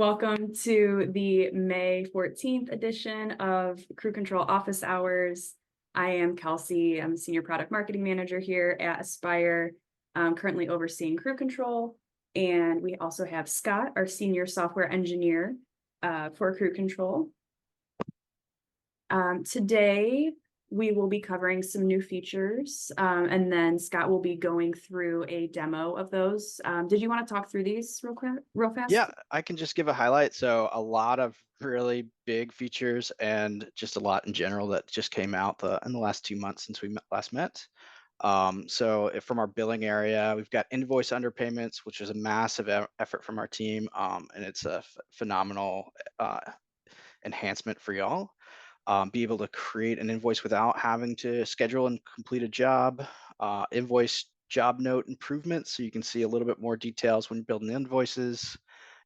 Welcome to the May 14th edition of Crew Control Office Hours. I am Kelsey. I'm a Senior Product Marketing Manager here at Aspire, currently overseeing Crew Control. And we also have Scott, our Senior Software Engineer for Crew Control. Today, we will be covering some new features, and then Scott will be going through a demo of those. Did you want to talk through these real fast? Yeah, I can just give a highlight. So a lot of really big features and just a lot in general that just came out in the last 2 months since we last met. From our billing area, we've got invoice underpayments, which is a massive effort from our team, and it's a phenomenal enhancement for y'all. Be able to create an invoice without having to schedule and complete a job. Invoice job note improvements, so you can see a little bit more details when you're building invoices.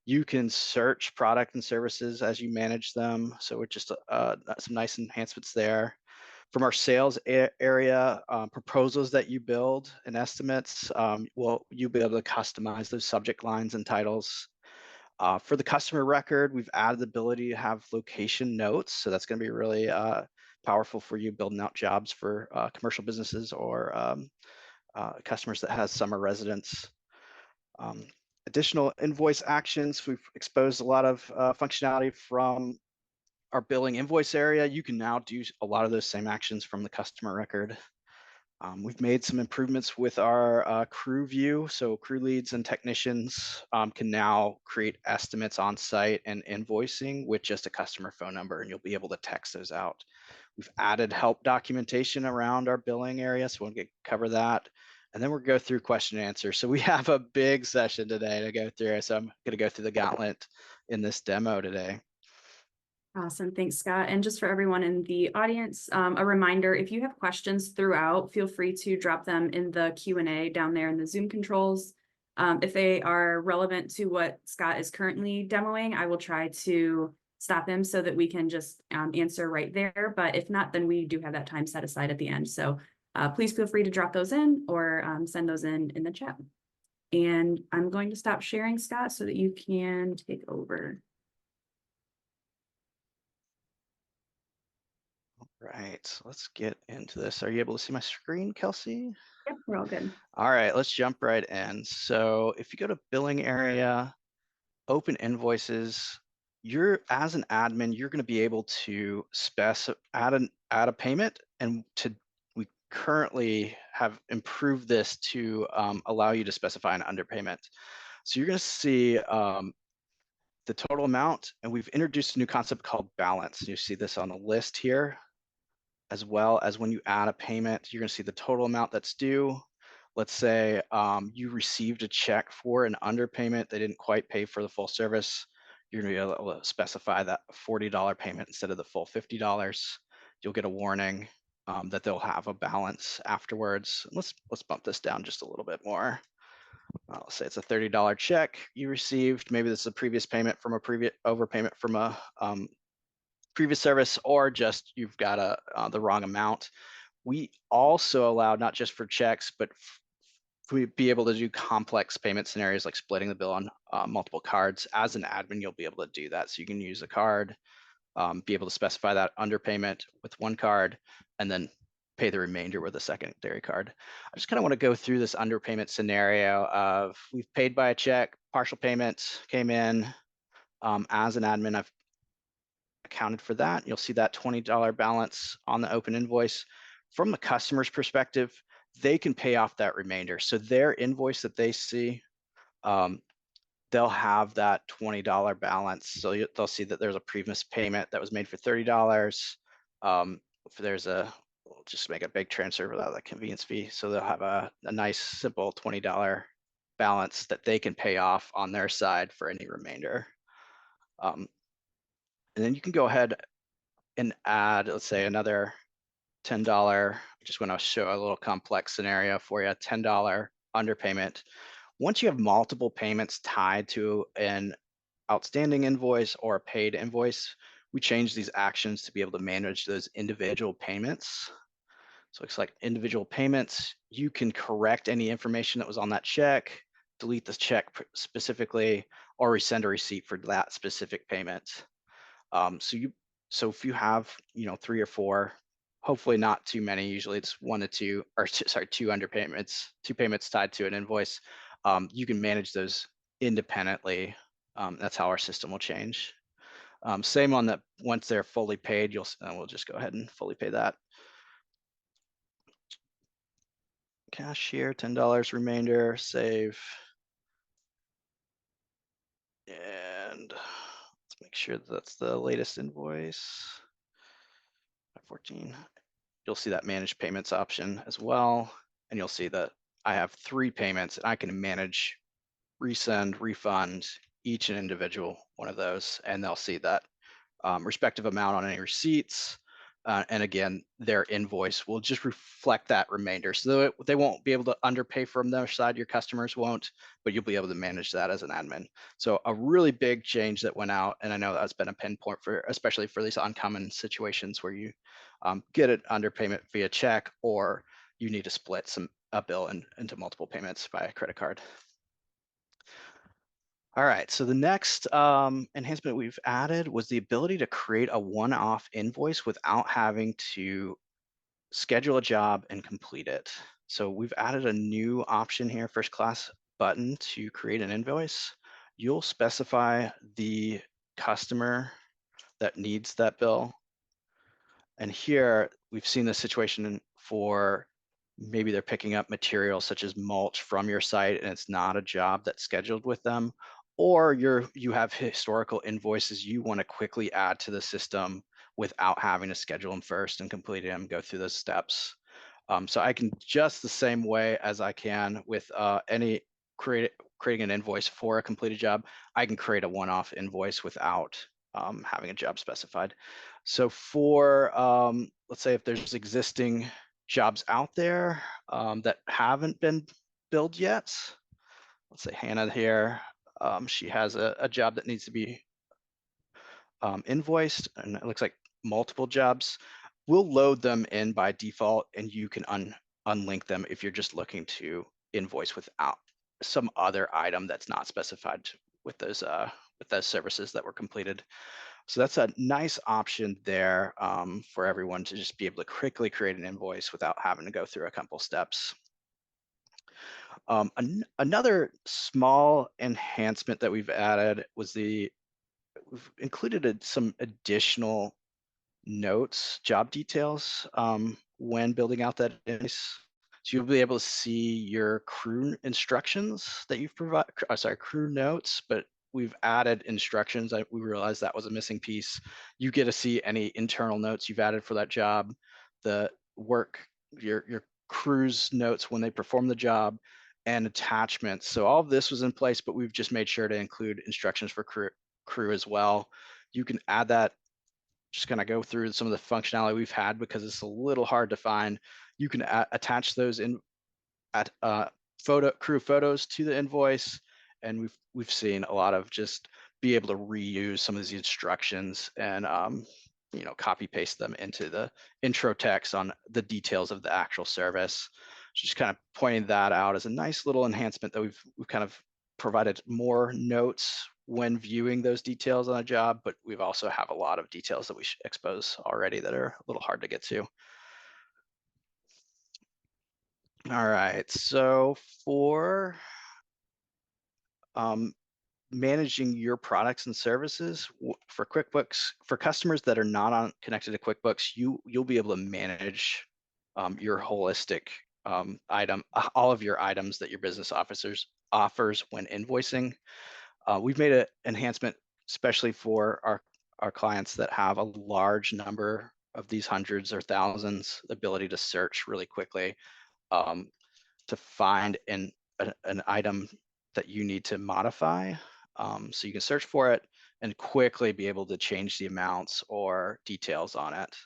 You can search product and services as you manage them. So it's just some nice enhancements there. From our sales area, proposals that you build and estimates, you'll be able to customize those subject lines and titles. For the customer record, we've added the ability to have location notes. So that's going to be really powerful for you building out jobs for commercial businesses or customers that has summer residence. Additional invoice actions, we've exposed a lot of functionality from our billing invoice area. You can now do a lot of those same actions from the customer record. We've made some improvements with our crew view. So crew leads and technicians can now create estimates on site and invoicing with just a customer phone number, and you'll be able to text those out. We've added help documentation around our billing area, so we'll cover that. And then we'll go through question and answer. So we have a big session today to go through. So I'm going to go through the gauntlet in this demo today. Awesome. Thanks, Scott. And just for everyone in the audience, a reminder, if you have questions throughout, feel free to drop them in the Q&A down there in the Zoom controls. If they are relevant to what Scott is currently demoing, I will try to stop him so that we can just answer right there. But if not, then we do have that time set aside at the end. So please feel free to drop those in or send those in the chat. And I'm going to stop sharing, Scott, so that you can take over. Right, so let's get into this. Are you able to see my screen, Kelsey? Yep, we're all good. All right, let's jump right in. So if you go to billing area, open invoices, as an admin, you're going to be able to add a payment, and we currently have improved this to allow you to specify an underpayment. So you're going to see the total amount, and we've introduced a new concept called balance. You see this on the list here, as well as when you add a payment, you're going to see the total amount that's due. Let's say you received a check for an underpayment. They didn't quite pay for the full service. You're going to be able to specify that $40 payment instead of the full $50. You'll get a warning that they'll have a balance afterwards. Let's bump this down just a little bit more. Let's say it's a $30 check you received. Maybe this is a previous payment from a previous overpayment from a previous service, or just you've got the wrong amount. We also allow, not just for checks, but we be able to do complex payment scenarios like splitting the bill on multiple cards. As an admin, you'll be able to do that. So you can use a card, be able to specify that underpayment with one card, and then pay the remainder with a secondary card. I just kind of want to go through this underpayment scenario of we've paid by a check, partial payment came in. As an admin, I've accounted for that. You'll see that $20 balance on the open invoice. From the customer's perspective, they can pay off that remainder. So their invoice that they see, they'll have that $20 balance. So they'll see that there's a previous payment that was made for $30. If there's we'll just make a big transfer without the convenience fee. So they'll have a nice, simple $20 balance that they can pay off on their side for any remainder. And then you can go ahead and add, let's say, another $10. I just want to show a little complex scenario for you, $10 underpayment. Once you have multiple payments tied to an outstanding invoice or a paid invoice, we change these actions to be able to manage those individual payments. So it's like individual payments. You can correct any information that was on that check, delete the check specifically, or we send a receipt for that specific payment. So if you have, 3 or 4, hopefully not too many, usually it's 1 to 2, or sorry, 2 underpayments, 2 payments tied to an invoice. You can manage those independently. That's how our system will change. Same on that, once they're fully paid, we'll just go ahead and fully pay that. Cashier, $10 remainder, save. And let's make sure that's the latest invoice. 14. You'll see that manage payments option as well. And you'll see that I have 3 payments and I can manage resend, refund each and individual one of those. And they'll see that respective amount on any receipts. And again, their invoice will just reflect that remainder. So they won't be able to underpay from their side, your customers won't, but you'll be able to manage that as an admin. So a really big change that went out, and I know that's been a pinpoint for, especially for these uncommon situations where you get an underpayment via check, or you need to split a bill into multiple payments by credit card. All right, so the next enhancement we've added was the ability to create a one-off invoice without having to schedule a job and complete it. So we've added a new option here, first class button, to create an invoice. You'll specify the customer that needs that bill. And here we've seen this situation for maybe they're picking up materials such as mulch from your site and it's not a job that's scheduled with them, or you have historical invoices you want to quickly add to the system without having to schedule them first and complete them, go through those steps. So I can, just the same way as I can with any creating an invoice for a completed job, I can create a one-off invoice without having a job specified. So for, let's say if there's existing jobs out there that haven't been billed yet, let's say Hannah here, she has a job that needs to be invoiced, and it looks like multiple jobs. We'll load them in by default, and you can unlink them if you're just looking to invoice without some other item that's not specified with those services that were completed. So that's a nice option there for everyone to just be able to quickly create an invoice without having to go through a couple steps. Another small enhancement that we've added was we've included some additional notes, job details when building out that invoice. So you'll be able to see your crew instructions that you've provided, crew notes, but we've added instructions. We realized that was a missing piece. You get to see any internal notes you've added for that job, the work, your crew's notes when they perform the job, and attachments. So all of this was in place, but we've just made sure to include instructions for crew as well. You can add that, just kind of go through some of the functionality we've had because it's a little hard to find. You can attach those in at crew photos to the invoice, and we've seen a lot of just be able to reuse some of these instructions and copy paste them into the intro text on the details of the actual service. Just kind of pointing that out as a nice little enhancement that we've kind of provided more notes when viewing those details on a job, but we've also have a lot of details that we should expose already that are a little hard to get to. All right, so for managing your products and services for QuickBooks, for customers that are not connected to QuickBooks, you'll be able to manage your holistic all of your items that your business offers when invoicing. We've made an enhancement, especially for our clients that have a large number of these hundreds or thousands, the ability to search really quickly to find an item that you need to modify. So you can search for it and quickly be able to change the amounts or details on it.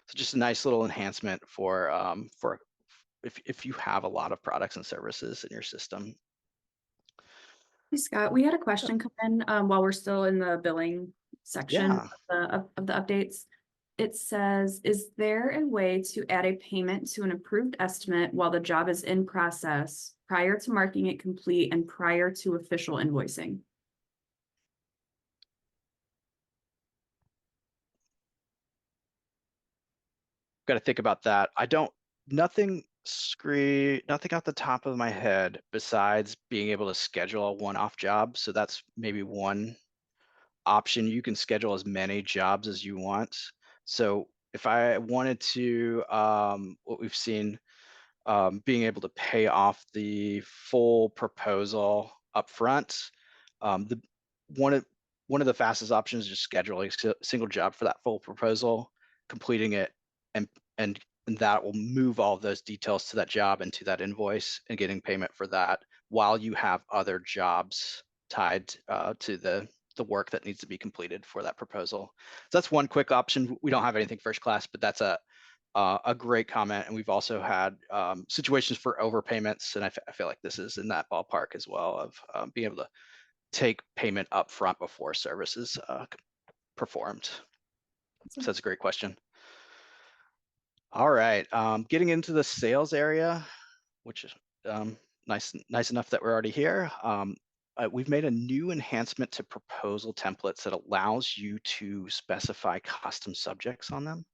So just a nice little enhancement for if you have a lot of products and services in your system. Hey, Scott, we had a question come in while we're still in the billing section Yeah. of the updates. It says, is there a way to add a payment to an approved estimate while the job is in process prior to marking it complete and prior to official invoicing? got to think about that. I don't, nothing off the top of my head besides being able to schedule a one-off job. So that's maybe one option. You can schedule as many jobs as you want. So if I wanted to, what we've seen, being able to pay off the full proposal upfront. The one of one of the fastest options is just scheduling a single job for that full proposal, completing it, and and that will move all of those details to that job and to that invoice and getting payment for that while you have other jobs tied to the work that needs to be completed for that proposal. So that's one quick option. We don't have anything first class, but that's a great comment. And we've also had situations for overpayments, and I feel like this is in that ballpark as well of being able to take payment up front before services performed. So that's a great question. All right, getting into the sales area, which is nice enough that we're already here. We've made a new enhancement to proposal templates that allows you to specify custom subjects on them.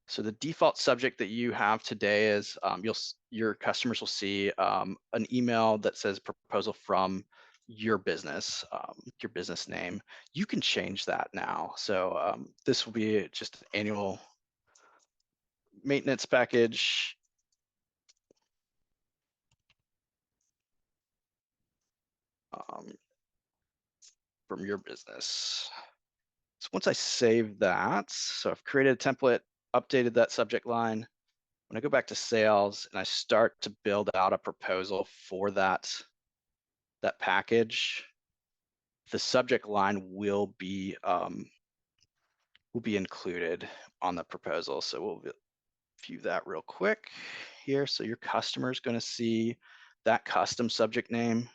So the default subject that you have today is your customers will see an email that says proposal from your business name. You can change that now. So this will be just an annual maintenance package. From your business. So once I save that, so I've created a template, updated that subject line. When I go back to sales and I start to build out a proposal for that package, the subject line will be included on the proposal. So we'll view that real quick here. So your customer is going to see that custom subject name.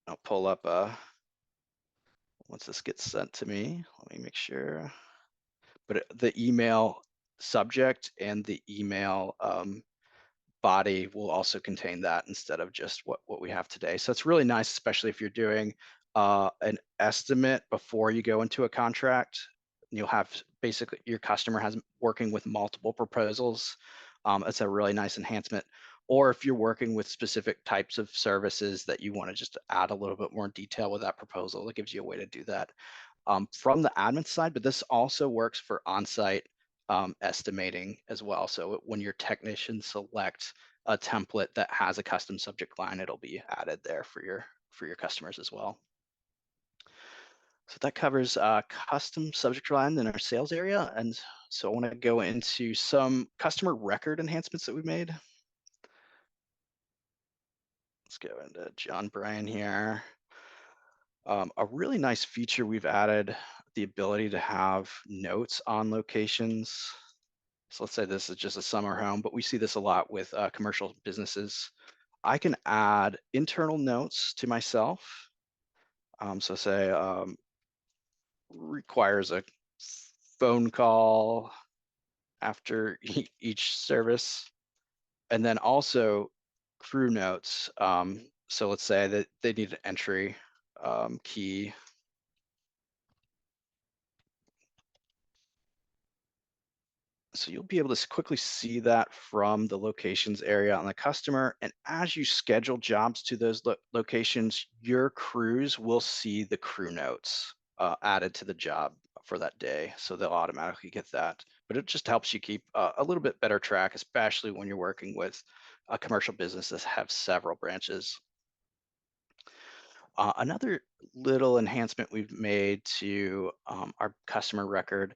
I'll pull up once this gets sent to me. Let me make sure. But the email subject and the email body will also contain that instead of just what we have today. So it's really nice, especially if you're doing an estimate before you go into a contract. You'll have basically your customer has working with multiple proposals. It's a really nice enhancement. Or if you're working with specific types of services that you want to just add a little bit more detail with that proposal, it gives you a way to do that from the admin side, but this also works for on-site estimating as well. So when your technicians select a template that has a custom subject line, it'll be added there for your customers as well. So that covers custom subject line in our sales area. And so I want to go into some customer record enhancements that we made. Let's go into John Bryan here. A really nice feature we've added, the ability to have notes on locations. So let's say this is just a summer home, but we see this a lot with commercial businesses. I can add internal notes to myself. So say requires a phone call after each service, and then also crew notes. So let's say that they need an entry key. So you'll be able to quickly see that from the locations area on the customer. And as you schedule jobs to those locations, your crews will see the crew notes added to the job for that day. So they'll automatically get that. But it just helps you keep a little bit better track, especially when you're working with a commercial business that have several branches. Another little enhancement we've made to our customer record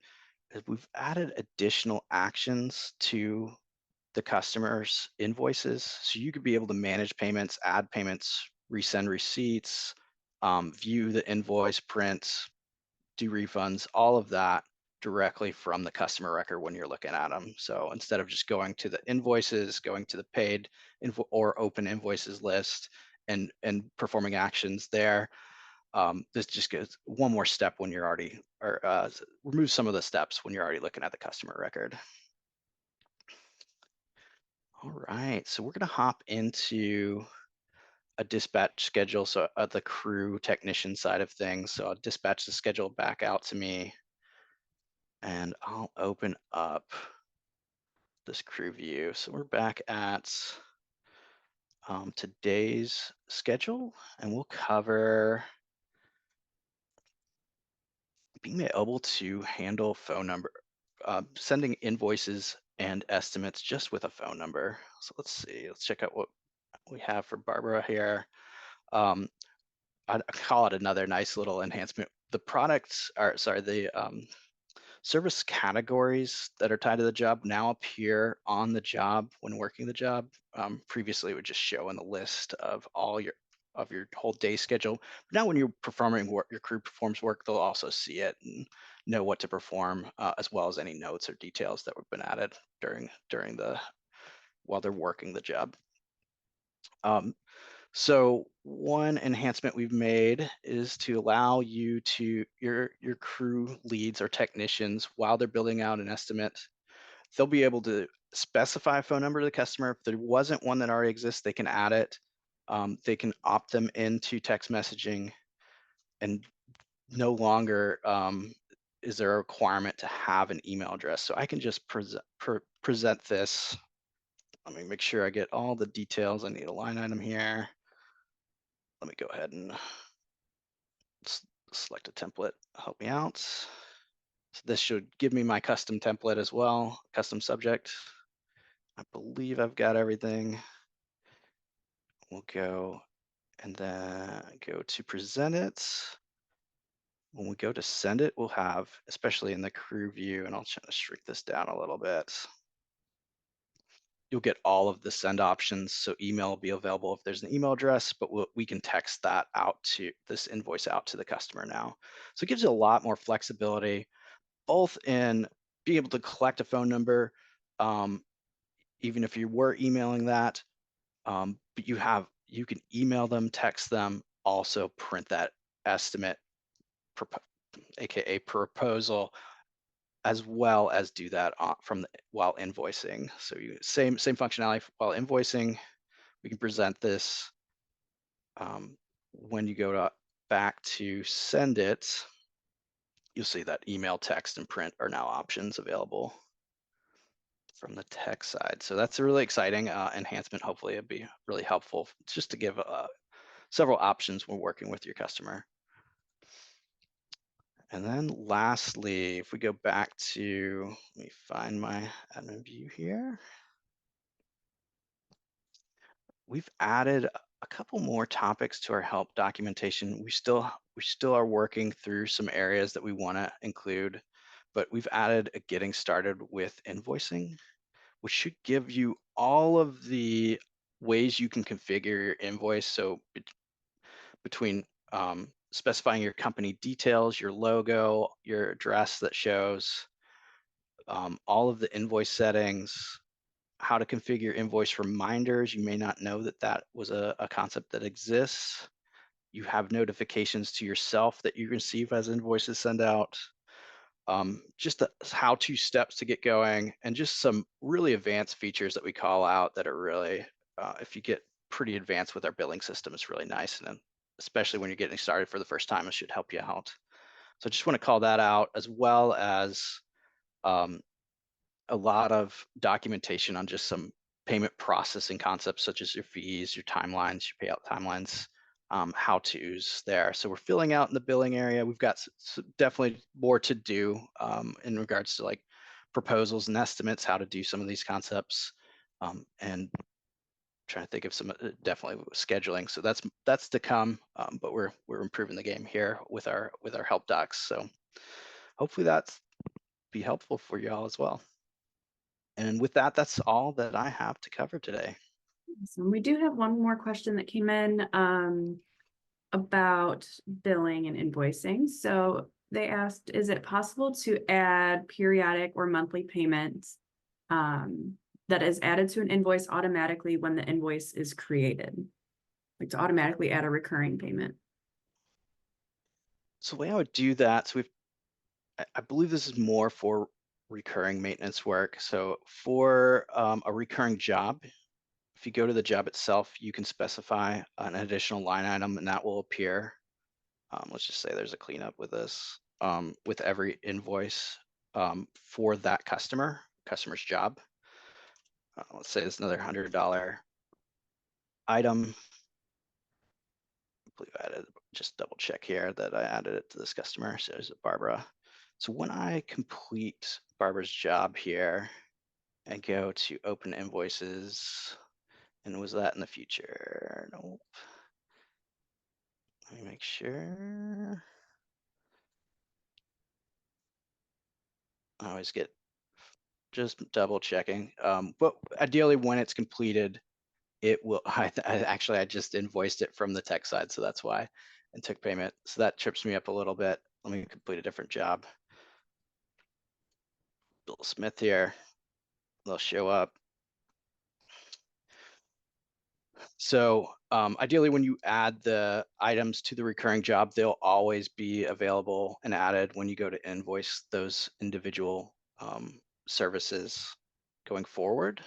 is we've added additional actions to the customer's invoices. So you could be able to manage payments, add payments, resend receipts, view the invoice, print, do refunds, all of that directly from the customer record when you're looking at them. So instead of just going to the invoices, going to the paid or open invoices list and performing actions there, this just goes one more step when you're already, or remove some of the steps when you're already looking at the customer record. All right, so we're gonna hop into a dispatch schedule. So the crew technician side of things. So I'll dispatch the schedule back out to me. and I'll open up this crew view. So we're back at today's schedule, and we'll cover being able to handle phone number, sending invoices and estimates just with a phone number. So let's see, let's check out what we have for Barbara here. Um, I'd call it another nice little enhancement. The products are, sorry, the service categories that are tied to the job now appear on the job when working the job. Previously, it would just show in the list of all your whole day schedule. But now, when you're performing work, your crew performs work, they'll also see it and know what to perform, as well as any notes or details that have been added during the while they're working the job. Um, so one enhancement we've made is to allow your crew leads or technicians, while they're building out an estimate, they'll be able to specify a phone number to the customer. If there wasn't one that already exists, they can add it. They can opt them into text messaging, and no longer is there a requirement to have an email address. So I can just present this. Let me make sure I get all the details. I need a line item here. Let me go ahead and select a template. Help me out. So this should give me my custom template as well, custom subject. I believe I've got everything. We'll go and then go to present it. When we go to send it, we'll have, especially in the crew view, and I'll try to shrink this down a little bit. You'll get all of the send options. So email will be available if there's an email address, but we can text that out to this invoice out to the customer now. So it gives you a lot more flexibility, both in being able to collect a phone number, um, even if you were emailing that, but you can email them, text them, also print that estimate, aka proposal, as well as do that while invoicing. So same functionality while invoicing. We can present this. When you go back to send it, you'll see that email, text, and print are now options available from the tech side. So that's a really exciting enhancement. Hopefully it'll be really helpful just to give several options when working with your customer. And then lastly, if we go back to, let me find my admin view here. We've added a couple more topics to our help documentation. We still are working through some areas that we want to include, but we've added a getting started with invoicing, which should give you all of the ways you can configure your invoice. So between specifying your company details, your logo, your address that shows, all of the invoice settings, how to configure invoice reminders. You may not know that that was a concept that exists. You have notifications to yourself that you receive as invoices send out. Just the how-to steps to get going, and just some really advanced features that we call out that are really, if you get pretty advanced with our billing system, it's really nice. And then especially when you're getting started for the first time, it should help you out. So I just want to call that out, as well as um, a lot of documentation on just some payment processing concepts, such as your fees, your timelines, your payout timelines, how-tos there. So we're filling out in the billing area. We've got definitely more to do in regards to like proposals and estimates, how to do some of these concepts, and trying to think of some definitely scheduling. So that's to come, but we're improving the game here with our help docs. So hopefully that's be helpful for y'all as well. And with that, that's all that I have to cover today. So we do have one more question that came in about billing and invoicing. So they asked, is it possible to add periodic or monthly payments that is added to an invoice automatically when the invoice is created? Like to automatically add a recurring payment. So the way I would do that, so I believe this is more for recurring maintenance work. So for a recurring job, if you go to the job itself, you can specify an additional line item, and that will appear. Let's just say there's a cleanup with this, with every invoice. for that customer's job. Let's say it's another $100 item. I believe I added, just double check here that I added it to this customer. So there's a Barbara. So when I complete Barbara's job here and go to open invoices, and was that in the future? Nope. Let me make sure. I always get just double checking. But ideally when it's completed, it will, I just invoiced it from the tech side, so that's why, and took payment. So that trips me up a little bit. Let me complete a different job. Bill Smith here, they'll show up. So ideally when you add the items to the recurring job, they'll always be available and added when you go to invoice those individual services going forward.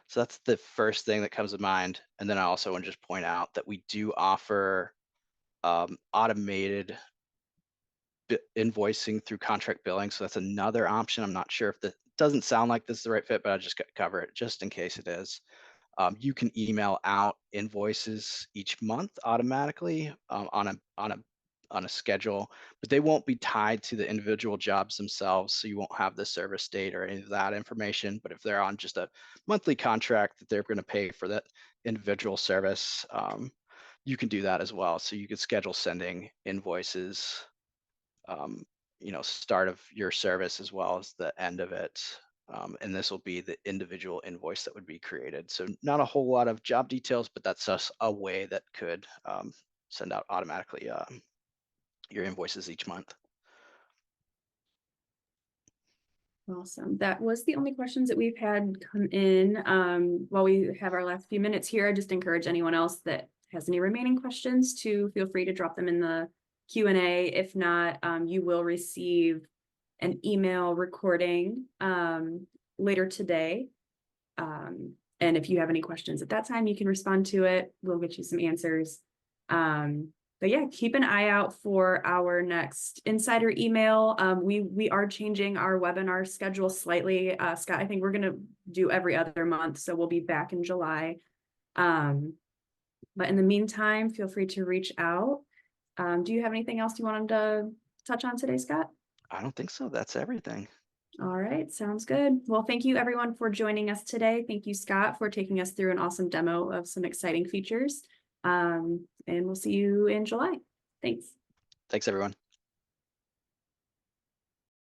So that's the first thing that comes to mind. And then I also want to just point out that we do offer automated invoicing through contract billing. So that's another option. I'm not sure if that doesn't sound like this is the right fit, but I just got to cover it just in case it is. You can email out invoices each month automatically on a schedule, but they won't be tied to the individual jobs themselves. So you won't have the service date or any of that information. But if they're on just a monthly contract that they're going to pay for that individual service, you can do that as well. So you could schedule sending invoices, start of your service as well as the end of it. And this will be the individual invoice that would be created. So not a whole lot of job details, but that's just a way that could send out automatically your invoices each month. Awesome. That was the only questions that we've had come in. While we have our last few minutes here, I just encourage anyone else that has any remaining questions to feel free to drop them in the Q&A. If not, you will receive an email recording later today. And if you have any questions at that time, you can respond to it. We'll get you some answers. But yeah, keep an eye out for our next insider email. We are changing our webinar schedule slightly. Scott, I think we're gonna do every other month, so we'll be back in July. But in the meantime, feel free to reach out. Do you have anything else you wanted to touch on today, Scott? I don't think so. That's everything. All right, sounds good. Well, thank you everyone for joining us today. Thank you, Scott, for taking us through an awesome demo of some exciting features. And we'll see you in July. Thanks. Thanks, everyone.